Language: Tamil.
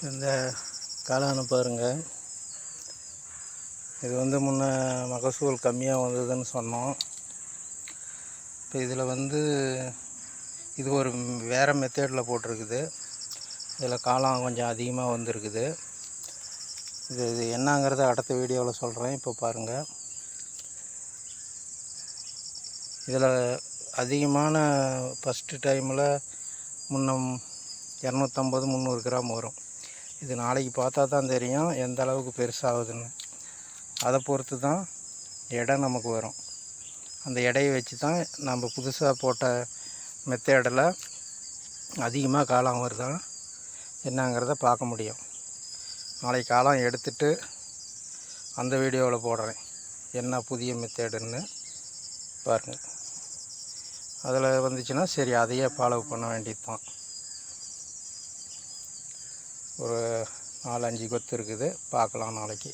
இந்த காளானை பாருங்கள். இது முன்ன மகசூல் கம்மியாக வந்ததுன்னு சொன்னோம். இப்போ இதில் இது ஒரு வேறு மெத்தேடில் போட்டிருக்குது. இதில் காளான் கொஞ்சம் அதிகமாக வந்திருக்குது. இது என்னங்கிறத அடுத்த வீடியோவில் சொல்கிறேன். இப்போ பாருங்கள், இதில் அதிகமான ஃபஸ்ட்டு டைமில் 250-300 கிராம் வரும். இது நாளைக்கு பார்த்தா தான் தெரியும் எந்த அளவுக்கு பெருசாகுதுன்னு. அதை பொறுத்து தான் எடை நமக்கு வரும். அந்த எடையை வச்சு தான் நம்ம புதுசாக போட்ட மெத்தேடில் அதிகமாக காளான் வருதா என்னங்கிறத பார்க்க முடியும். நாளைக்கு காளான் எடுத்துட்டு அந்த வீடியோவில் போடுறேன், என்ன புதிய மெத்தேடுன்னு பாருங்கள். அதில் வந்துச்சுன்னா சரி, அதையே ஃபாலோ பண்ண வேண்டியது தான். ஒரு 4-5 கொத்து இருக்குது, பார்க்கலாம் நாளைக்கு.